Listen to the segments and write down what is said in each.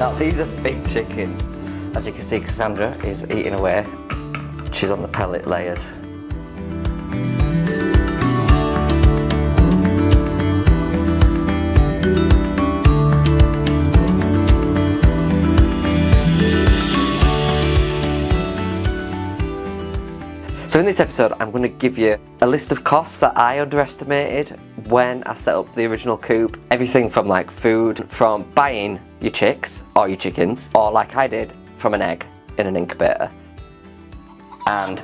Now these are big chickens. As you can see, Cassandra is eating away. She's on the pellet layers. So in this episode, I'm going to give you a list of costs that I underestimated when I set up the original coop. Everything from like food, from buying your chicks or your chickens, or like I did, from an egg in an incubator. And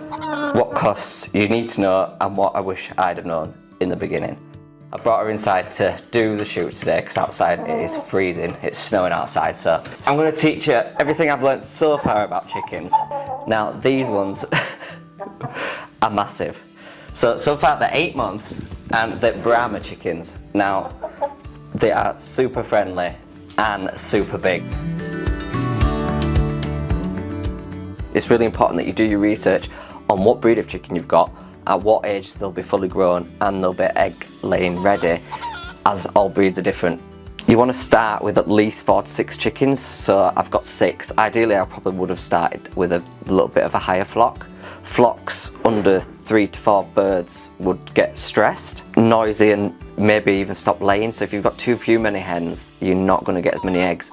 what costs you need to know and what I wish I'd have known in the beginning. I brought her inside to do the shoot today because outside it is freezing, it's snowing outside, so I'm going to teach you everything I've learned so far about chickens. Now these ones are massive. So far they're 8 months and they're Brahma chickens. Now they are super friendly and super big. It's really important that you do your research on what breed of chicken you've got, at what age they'll be fully grown and they'll be egg laying ready, as all breeds are different. You want to start with at least 4 to 6 chickens, so I've got 6. Ideally I probably would have started with a little bit of a higher flock. Flocks under 3 to 4 birds would get stressed, noisy, and maybe even stop laying. So if you've got too many hens, you're not going to get as many eggs.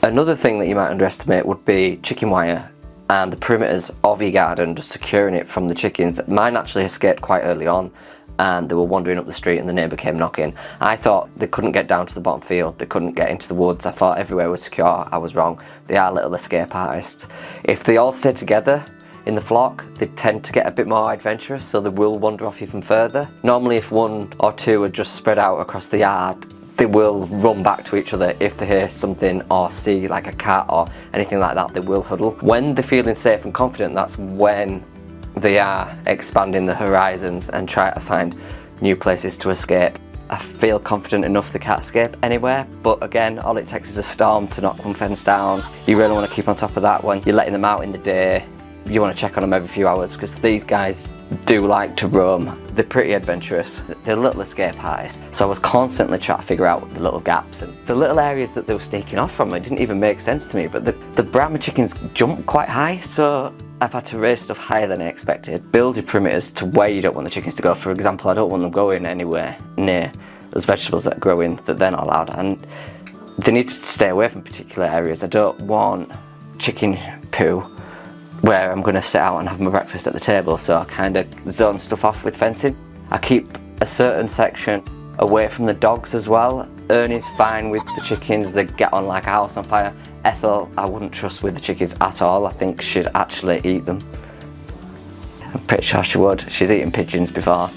Another thing that you might underestimate would be chicken wire and the perimeters of your garden, just securing it from the chickens. Mine actually escaped quite early on and they were wandering up the street and the neighbour came knocking. I thought they couldn't get down to the bottom field, they couldn't get into the woods. I thought everywhere was secure. I was wrong. They are little escape artists. If they all stay together in the flock, they tend to get a bit more adventurous, so they will wander off even further. Normally if 1 or 2 are just spread out across the yard, they will run back to each other. If they hear something or see like a cat or anything like that, they will huddle. When they're feeling safe and confident, that's when they are expanding the horizons and try to find new places to escape. I feel confident enough they can't escape anywhere, but again, all it takes is a storm to knock one fence down. You really want to keep on top of that when you're letting them out in the day. You want to check on them every few hours because these guys do like to roam. They're pretty adventurous. They're little escape artists. So I was constantly trying to figure out the little gaps and the little areas that they were sneaking off from. It didn't even make sense to me, but the Brahma chickens jump quite high, so I've had to raise stuff higher than I expected. Build your perimeters to where you don't want the chickens to go. For example, I don't want them going anywhere near those vegetables that grow in that they're not allowed, and they need to stay away from particular areas. I don't want chicken poo where I'm going to sit out and have my breakfast at the table, so I kind of zone stuff off with fencing. I keep a certain section away from the dogs as well. Ernie's fine with the chickens, they get on like a house on fire. Ethel I wouldn't trust with the chickens at all. I think she'd actually eat them. I'm pretty sure she would. She's eaten pigeons before.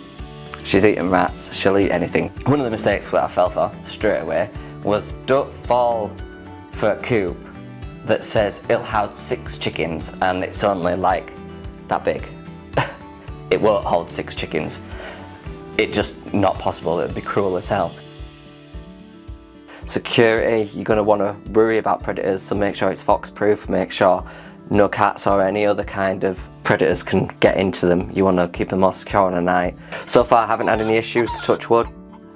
She's eaten rats, she'll eat anything. One of the mistakes that I fell for straight away was don't fall for a coop that says it'll house 6 chickens and it's only like that big. It won't hold 6 chickens. It's just not possible. It would be cruel as hell. Security, you're going to want to worry about predators, so make sure it's fox proof, make sure no cats or any other kind of predators can get into them. You want to keep them all secure on a night. So far I haven't had any issues, touch wood.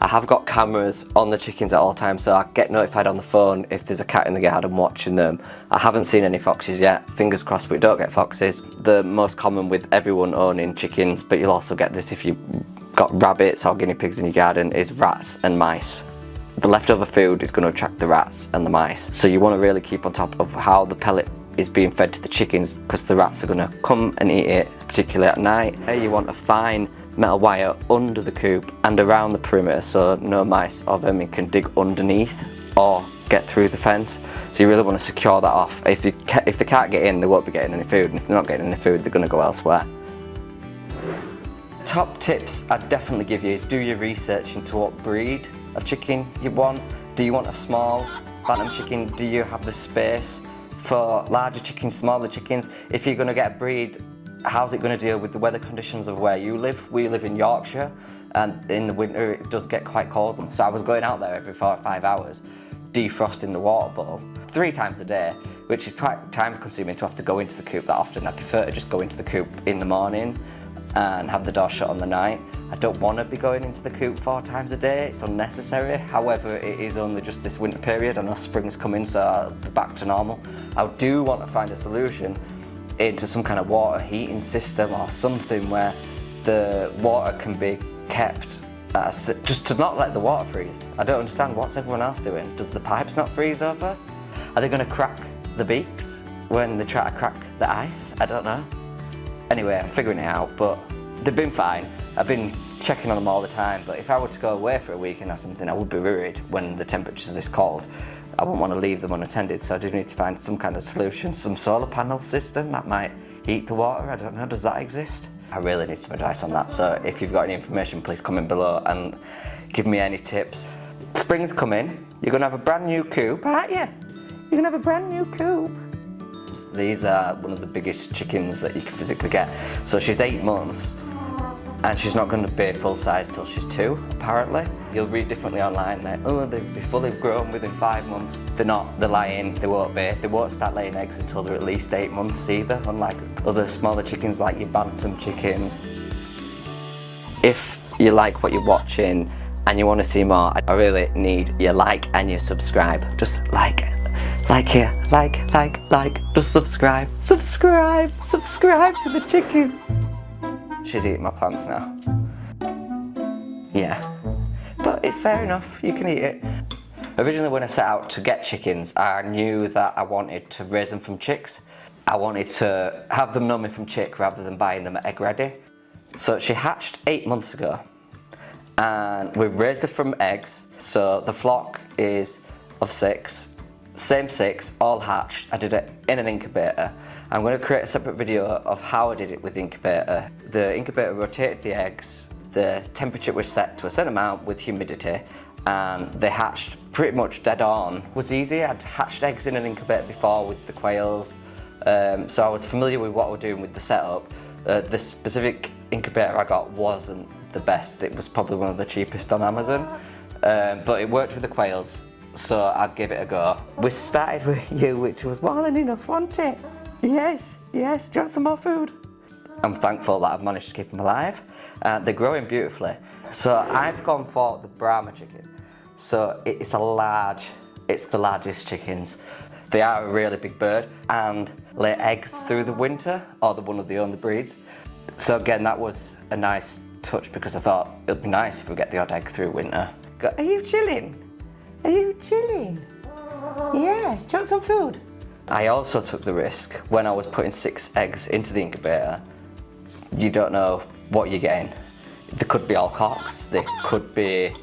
I have got cameras on the chickens at all times, so I get notified on the phone if there's a cat in the garden watching them. I haven't seen any foxes yet, fingers crossed we don't get foxes. The most common with everyone owning chickens, but you'll also get this if you've got rabbits or guinea pigs in your garden, is rats and mice. The leftover food is going to attract the rats and the mice, so you want to really keep on top of how the pellet is being fed to the chickens, because the rats are going to come and eat it, particularly at night. You want a fine metal wire under the coop and around the perimeter so no mice or vermin can dig underneath or get through the fence. So you really want to secure that off. If they can't get in, they won't be getting any food, and if they're not getting any food, they're going to go elsewhere. Top tips I'd definitely give you is do your research into what breed of chicken you want. Do you want a small bantam chicken? Do you have the space for larger chickens, smaller chickens? If you're going to get a breed, how's it going to deal with the weather conditions of where you live? We live in Yorkshire, and in the winter it does get quite cold. So I was going out there every 4 or 5 hours, defrosting the water bowl 3 times a day, which is quite time consuming to have to go into the coop that often. I prefer to just go into the coop in the morning and have the door shut on the night I don't want to be going into the coop 4 times a day, it's unnecessary. However, it is only just this winter period. I know spring's coming, so I'll be back to normal. I do want to find a solution into some kind of water heating system or something where the water can be kept just to not let the water freeze. I don't understand, what's everyone else doing? Does the pipes not freeze over? Are they going to crack the beaks when they try to crack the ice? I don't know. Anyway, I'm figuring it out, but they've been fine. I've been checking on them all the time, but if I were to go away for a weekend or something, I would be worried when the temperatures are this cold. I wouldn't want to leave them unattended, so I do need to find some kind of solution, some solar panel system that might heat the water. I don't know, does that exist? I really need some advice on that, so if you've got any information, please comment below and give me any tips. Spring's coming, you're going to have a brand new coop, aren't you? You're going to have a brand new coop. These are one of the biggest chickens that you can physically get. So she's 8 months, and she's not going to be full size till she's 2, apparently. You'll read differently online that, oh, they'll be fully grown within 5 months. They're not, they're lying, they won't be. They won't start laying eggs until they're at least 8 months either, unlike other smaller chickens like your bantam chickens. If you like what you're watching and you want to see more, I really need your like and your subscribe. Just like here, like, just subscribe to the chickens. She's eating my plants now. Yeah, but it's fair enough, you can eat it. Originally when I set out to get chickens, I knew that I wanted to raise them from chicks. I wanted to have them know me from chick rather than buying them at egg ready. So she hatched 8 months ago, and we've raised her from eggs. So the flock is of 6, same 6, all hatched. I did it in an incubator. I'm going to create a separate video of how I did it with the incubator. The incubator rotated the eggs, the temperature was set to a certain amount with humidity, and they hatched pretty much dead on. It was easy. I'd hatched eggs in an incubator before with the quails, so I was familiar with what we're doing with the setup. The specific incubator I got wasn't the best. It was probably one of the cheapest on Amazon, but it worked with the quails, so I'd give it a go. We started with you, which was more than enough, wasn't it? Yes, do you want some more food? I'm thankful that I've managed to keep them alive. They're growing beautifully. So I've gone for the Brahma chicken. So it's the largest chickens. They are a really big bird and lay eggs through the winter, or they're one of the only breeds. So again, that was a nice touch because I thought it'd be nice if we get the odd egg through winter. Are you chilling? Are you chilling? Yeah, do you want some food? I also took the risk when I was putting 6 eggs into the incubator. You don't know what you're getting. They could be all cocks, they could be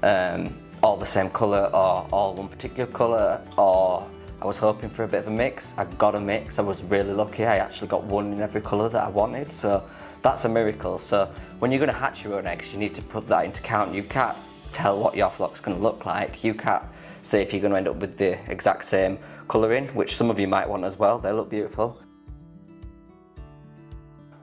all the same colour or all one particular colour, or I was hoping for a bit of a mix. I got a mix, I was really lucky. I actually got one in every colour that I wanted, so that's a miracle. So when you're going to hatch your own eggs, you need to put that into account. You can't tell what your flock's going to look like. You can't say if you're going to end up with the exact same colouring, which some of you might want as well. They look beautiful.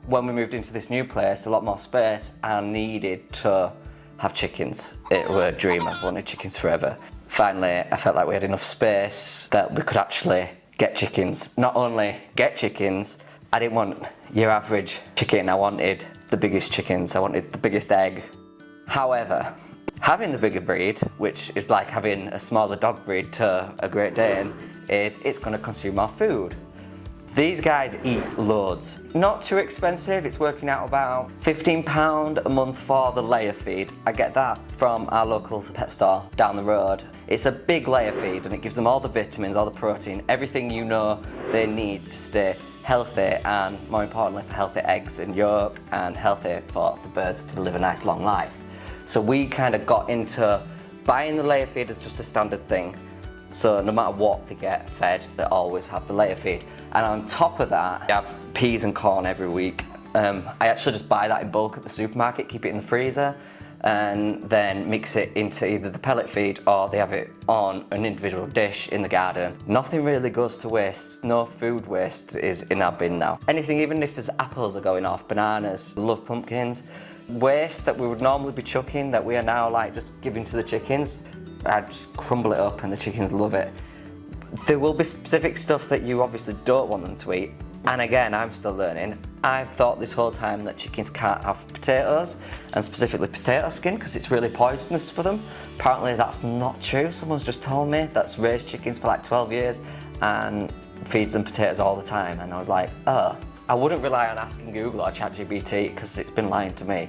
When we moved into this new place, a lot more space, I needed to have chickens. It was a dream, I've wanted chickens forever. Finally, I felt like we had enough space that we could actually get chickens. Not only get chickens, I didn't want your average chicken, I wanted the biggest chickens, I wanted the biggest egg. However, having the bigger breed, which is like having a smaller dog breed to a Great Dane, is it's going to consume more food. These guys eat loads. Not too expensive, it's working out about £15 a month for the layer feed. I get that from our local pet store down the road. It's a big layer feed and it gives them all the vitamins, all the protein, everything you know they need to stay healthy, and more importantly for healthy eggs and yolk, and healthy for the birds to live a nice long life. So we kind of got into buying the layer feed as just a standard thing. So no matter what they get fed, they always have the layer feed. And on top of that, I have peas and corn every week. I actually just buy that in bulk at the supermarket, keep it in the freezer, and then mix it into either the pellet feed or they have it on an individual dish in the garden. Nothing really goes to waste. No food waste is in our bin now. Anything, even if there's apples are going off, bananas, love pumpkins, waste that we would normally be chucking that we are now like just giving to the chickens, I just crumble it up and the chickens love it. There will be specific stuff that you obviously don't want them to eat, and again, I'm still learning. I've thought this whole time that chickens can't have potatoes, and specifically potato skin, because it's really poisonous for them. Apparently that's not true. Someone's just told me that's raised chickens for like 12 years and feeds them potatoes all the time, and I was like, oh. I wouldn't rely on asking Google or ChatGPT because it's been lying to me.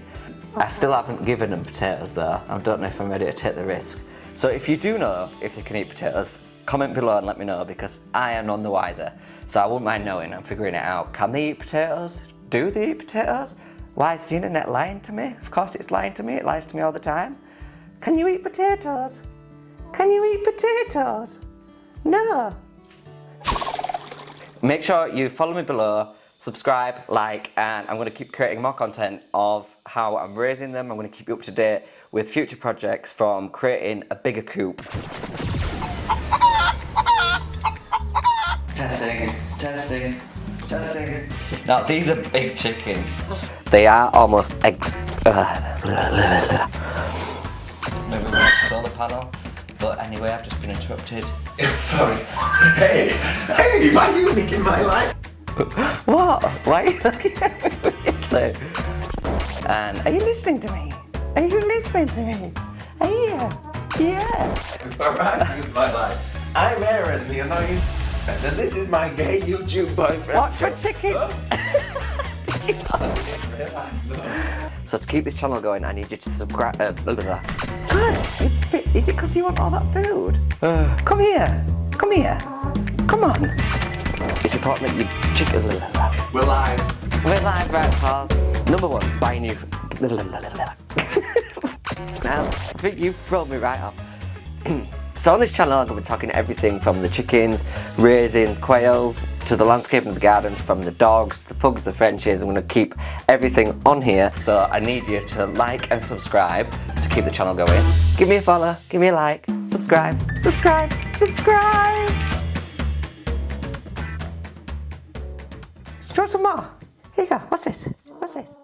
I still haven't given them potatoes though. I don't know if I'm ready to take the risk. So if you do know if they can eat potatoes, comment below and let me know, because I am none the wiser. So I wouldn't mind knowing and figuring it out. Can they eat potatoes? Do they eat potatoes? Why is the internet lying to me? Of course it's lying to me. It lies to me all the time. Can you eat potatoes? Can you eat potatoes? No. Make sure you follow me below, subscribe, like, and I'm going to keep creating more content of how I'm raising them. I'm going to keep you up to date with future projects, from creating a bigger coop. Testing, testing, testing. Now these are big chickens. They are almost egg. Maybe like solar panel. But anyway, I've just been interrupted. Sorry. Hey, why are you licking my life? What? Why are you looking at me weirdly? And are you listening to me? Are you listening to me? Are you? Yeah. Alright, use my life. I'm Aaron, the annoying and this is my gay YouTube boyfriend. Watch for chicken. So to keep this channel going, I need you to subscribe. Good. Is it because you want all that food? Come here. Come here. Come on. It's important that you chicken. We're live. We're live, right, pals. Number one, buy new. Now, I think you've thrown me right off. So on this channel, I'm going to be talking everything from the chickens, raising quails, to the landscape of the garden, from the dogs, the pugs, the Frenchies. I'm going to keep everything on here. So I need you to like and subscribe to keep the channel going. Give me a follow, give me a like, subscribe, subscribe, subscribe. Do you want some more? Here you go. What's this? What's this?